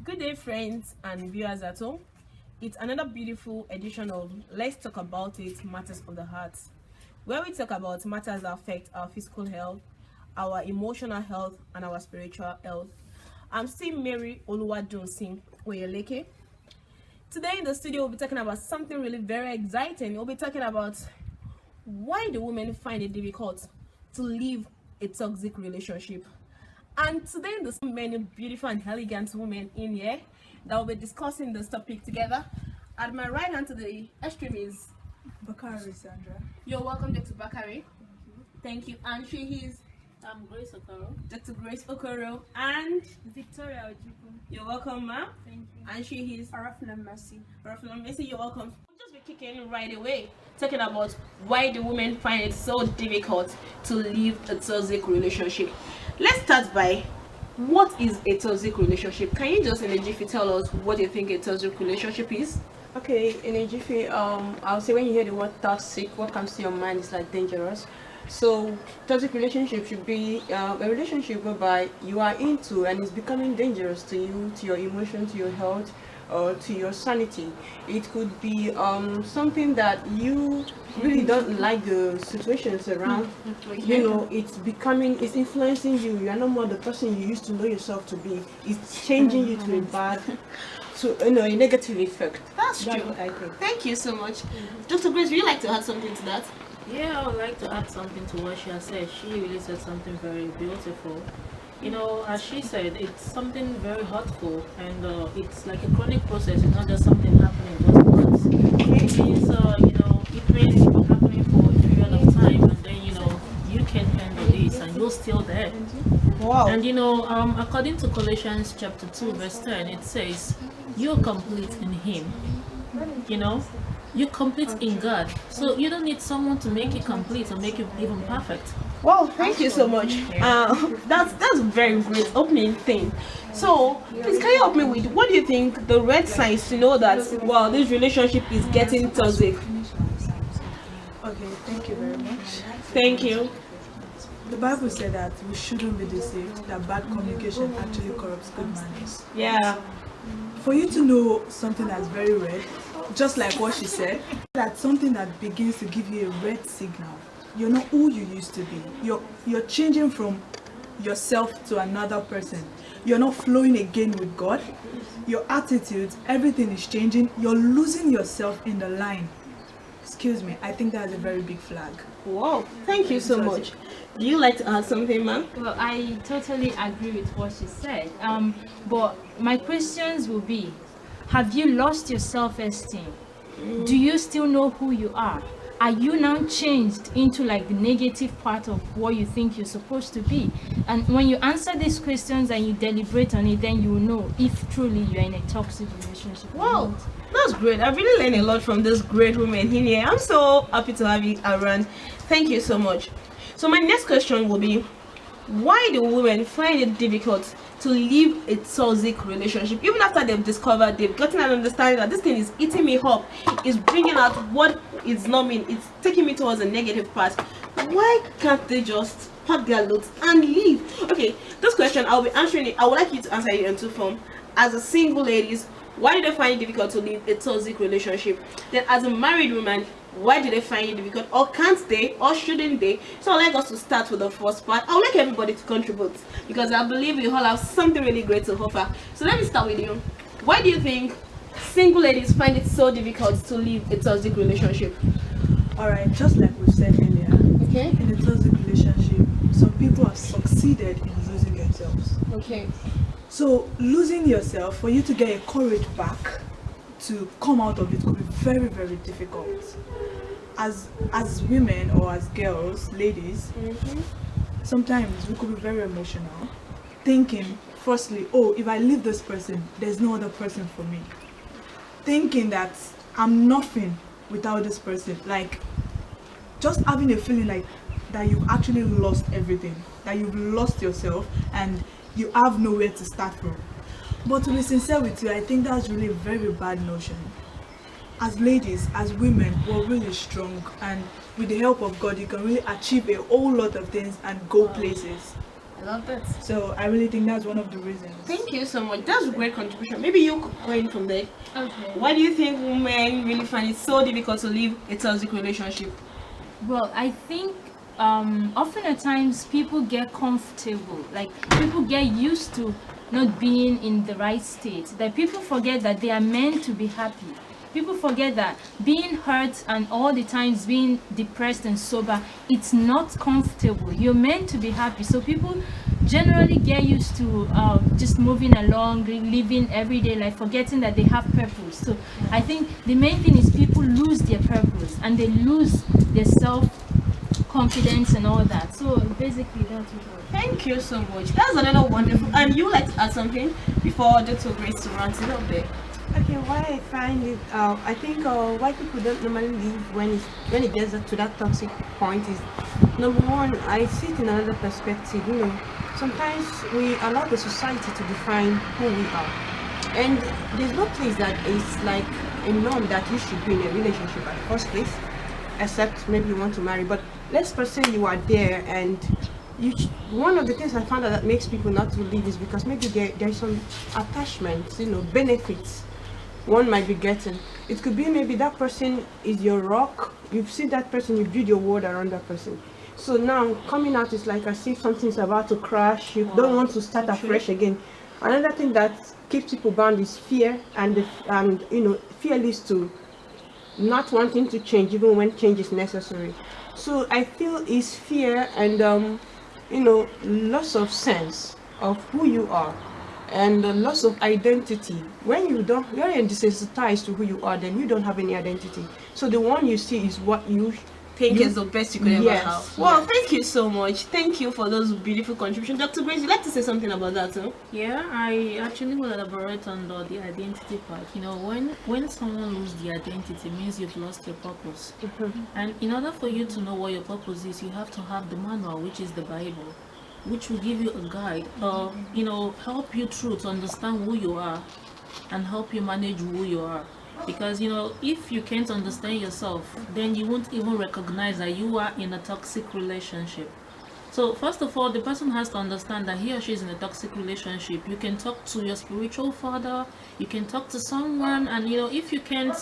Good day, friends and viewers at home. It's another beautiful edition of Let's Talk About It Matters of the Heart, where we talk about matters that affect our physical health, our emotional health, and our spiritual health. I'm still Mary Oluwadunsin Oyeleke. Today in the studio, we'll be talking about something really very exciting. We'll be talking about why do women find it difficult to leave a toxic relationship. And today there's so many beautiful and elegant women in here that will be discussing this topic together. At my right hand to the extreme is Bakari Sandra. you're welcome, Dr. Bakari. Thank you. And she is I'm Grace Okoro. Dr. Grace Okoro. And Victoria Ojuku. you're welcome, ma'am. Thank you. And she is Arafina Mercy. Rafina Messi, you're welcome. We'll just be kicking right away, talking about why do women find it so difficult to leave a toxic relationship. Let's start by what is a toxic relationship? Can you just in a jiffy tell us what you think a toxic relationship is? Okay, in a jiffy, I'll say when you hear the word toxic, what comes to your mind is like dangerous. So, toxic relationship should be a relationship whereby you are into and it's becoming dangerous to you, to your emotion, to your health, or to your sanity. It could be something that you really don't like the situations around. You know, it's influencing you. You are no more the person you used to know yourself to be. It's changing you to a bad, a negative effect. That's That's true. what I think. Thank you so much. Dr. Grace, would you like to add something to that? Yeah, I would like to add something to what she has said. She really said something very beautiful. You know, as she said, it's something very hurtful, and it's like a chronic process. It's not just something happening just once. It means, it may be happening for a period of time, and then you can handle this, and you're still there. Wow. And according to Colossians chapter 2, verse 10, it says, "You're complete in Him." You know, you're complete in God. So you don't need someone to make you complete or make you even perfect. Well, thank you so much. That's a very great opening thing. So, please can you help me with what do you think the red signs to know that this relationship is getting toxic? Okay, thank you very much. Thank you. The Bible said that we shouldn't be deceived, that bad communication actually corrupts good manners. Yeah. For you to know something that's very red, just like what she said, that's something that begins to give you a red signal. You're not who you used to be. You're changing from yourself to another person. You're not flowing again with God. Your attitude, everything is changing. You're losing yourself in the line. Excuse me, I think that's a very big flag. Wow. Thank you so much. Do you like to add something, ma'am? Well, I totally agree with what she said. But my questions will be, have you lost your self-esteem? Do you still know who you are? Are you now changed into like the negative part of what you think you're supposed to be? And when you answer these questions and you deliberate on it, then you will know if truly you're in a toxic relationship. or Wow. not. That's great. I've really learned a lot from this great woman in here. I'm so happy to have you around. Thank you so much. So my next question will be, why do women find it difficult to leave a toxic relationship even after they've gotten an understanding that this thing is eating me up, is bringing out what is not me, it's taking me towards a negative path? Why can't they just pack their loads and leave? Okay, this question I'll be answering it. I would like you to answer it in two forms. As a single ladies, why do they find it difficult to leave a toxic relationship? Then as a married woman, why do they find it difficult, or can't they, or shouldn't they? So I'd like us to start with the first part. I would like everybody to contribute because I believe we all have something really great to offer. So let me start with you. Why do you think single ladies find it so difficult to leave a toxic relationship? Alright, just like we said earlier, Okay. in a toxic relationship, some people have succeeded in losing themselves. Okay. So losing yourself, for you to get your courage back to come out of it could be very, very difficult. As women or as girls, ladies, sometimes we could be very emotional, thinking firstly, oh, if I leave this person, there's no other person for me. Thinking that I'm nothing without this person. Like just having a feeling like that you've actually lost everything, that you've lost yourself and you have nowhere to start from. But to be sincere with you, I think that's really a very bad notion. As ladies, as women, we're really strong, and with the help of God, you can really achieve a whole lot of things and go places. I love that. So I really think that's one of the reasons. Thank you so much. That's a great contribution. Maybe you could go in from there. Okay. Why do you think women really find it so difficult to leave a toxic relationship? Well, I think often at times people get comfortable, like people get used to not being in the right state, that people forget that they are meant to be happy. People forget that being hurt and all the times being depressed and sober, it's not comfortable. You're meant to be happy. So people generally get used to just moving along, living everyday life, forgetting that they have purpose. So I think the main thing is people lose their purpose and they lose their self-confidence and all that. So basically that's what. Thank you so much. That's another wonderful. And you like to add something before Dr. Grace to rant it up there? Okay, why I find it, I think why people don't normally leave when it gets to that toxic point is, number one, I see it in another perspective. You know, sometimes we allow the society to define who we are, and there's no place that is like a norm that you should be in a relationship at first place, except maybe you want to marry. But let's pretend you are there, and one of the things I found out that makes people not to leave is because maybe there's some attachments, you know, benefits one might be getting. It could be maybe that person is your rock. You've seen that person, you build your world around that person. So now coming out is like as if something's about to crash. You don't want to start afresh again. Another thing that keeps people bound is fear, and you know, fear leads to not wanting to change even when change is necessary. So I feel it's fear and you know, loss of sense of who you are and the loss of identity. When you're desensitized to who you are, then you don't have any identity. So the one you see is what you Think is the best you could ever Yes, have. Well, yes. thank you so much. Thank you for those beautiful contributions. Dr. Grace, you'd like to say something about that, huh? Yeah, I actually will elaborate on the identity part. You know, when someone loses the identity, it means you've lost your purpose. And in order for you to know what your purpose is, you have to have the manual, which is the Bible, which will give you a guide, you know, help you through to understand who you are and help you manage who you are. Because, you know, if you can't understand yourself, then you won't even recognize that you are in a toxic relationship. So first of all, the person has to understand that he or she is in a toxic relationship. You can talk to your spiritual father, you can talk to someone, and you know, if you can't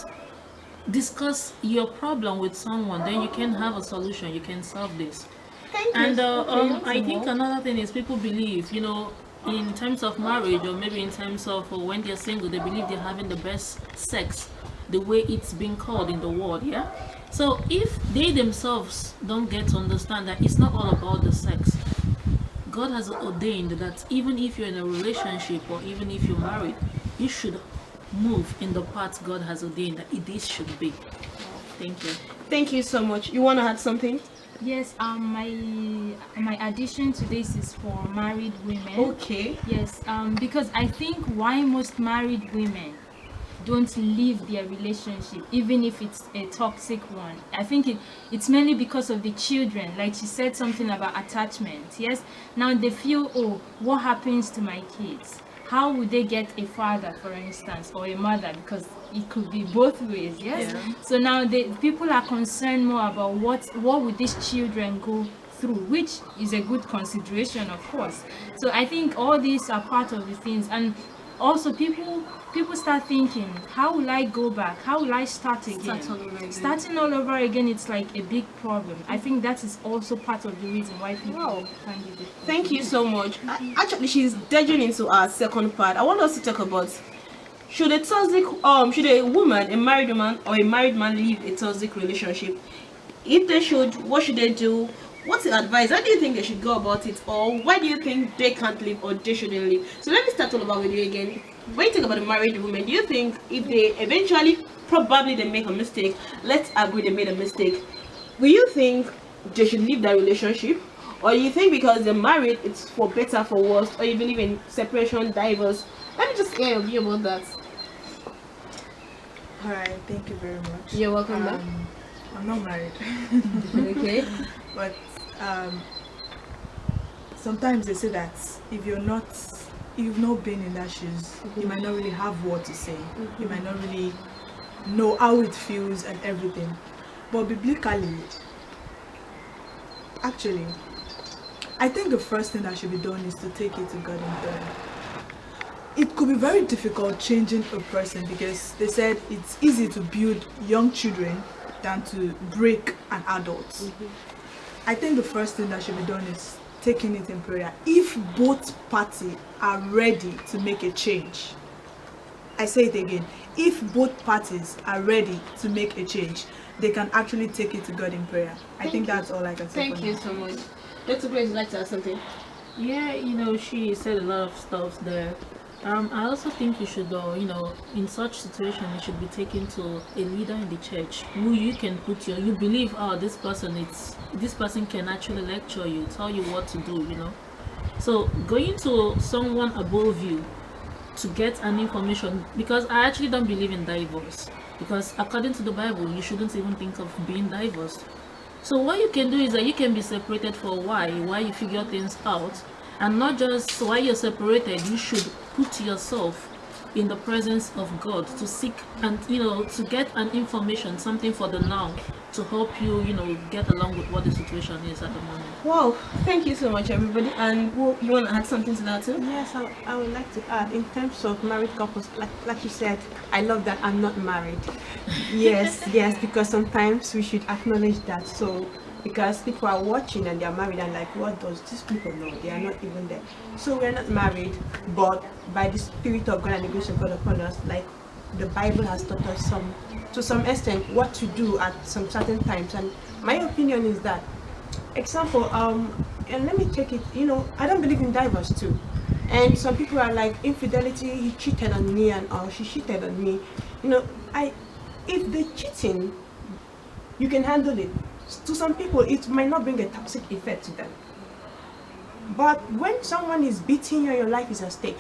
discuss your problem with someone, then you can have a solution, you can solve this. Thank you. And Okay, I think another thing is people believe, you know, in terms of marriage or maybe in terms of when they're single, they believe they're having the best sex, the way it's been called in the world, yeah? So if they themselves don't get to understand that it's not all about the sex, God has ordained that even if you're in a relationship or even if you're married, you should move in the path God has ordained that it is should be. Thank you. Thank you so much. You want to add something? Yes, my addition to this is for married women. Okay. Yes, because I think why most married women don't leave their relationship, even if it's a toxic one. I think it's mainly because of the children. Like she said something about attachment. Yes, now they feel, oh, what happens to my kids? How would they get a father, for instance, or a mother? Because it could be both ways, yes? Yeah. So now people are concerned more about what would these children go through, which is a good consideration, of course. So I think all these are part of the things. And also people start thinking, how will I go back? How will I start again? Start all over again. Starting all over again, it's like a big problem. I think that is also part of the reason why people Wow. find it difficult. Thank you so much. Actually, she's dodging into our second part. I want us to talk about should a woman, a married woman, or a married man leave a toxic relationship? If they should, what should they do? What's the advice? How do you think they should go about it? Or why do you think they can't leave or they shouldn't leave? So let me start all about with you again. When you think about a married woman, do you think if they eventually, probably they make a mistake, let's agree they made a mistake, will you think they should leave that relationship? Or you think because they're married, it's for better, for worse, or you believe in separation, divorce? Let me just hear your view about that. Alright, thank you very much. You're welcome back. I'm not married. Okay. But sometimes they say that if you've not been in that shoes, you might not really have what to say. You might not really know how it feels and everything. But biblically, actually, I think the first thing that should be done is to take it to God in prayer. It could be very difficult changing a person because they said it's easy to build young children than to break an adult. I think the first thing that should be done is taking it in prayer. If both parties are ready to make a change, I say it again, if both parties are ready to make a change, they can actually take it to God in prayer. I think that's all I can say. Thank for you now. so much. Dr. Grace, would you like to add something? Yeah, she said a lot of stuff there. I also think you should, in such situation, you should be taken to a leader in the church who you can put you believe, this person can actually lecture you, tell you what to do. So going to someone above you to get an information, because I actually don't believe in divorce, because according to the Bible, you shouldn't even think of being divorced. So what you can do is that you can be separated for a while you figure things out, and not just while you're separated, you should put yourself in the presence of God to seek and to get an information, something for the now, to help you get along with what the situation is at the moment. Wow, thank you so much, everybody. And you want to add something to that too? Yes, I would like to add, in terms of married couples, like you said, I love that I'm not married. Yes, because sometimes we should acknowledge that. So, because people are watching and they are married and like, what does these people know? They are not even there. So we're not married, but by the Spirit of God and the grace of God upon us, like the Bible has taught us to some extent what to do at some certain times. And my opinion is that, example, and let me take it, I don't believe in divorce too. And some people are like, infidelity, he cheated on me or she cheated on me. If the cheating, you can handle it. To some people, it might not bring a toxic effect to them. But when someone is beating you, your life is at stake.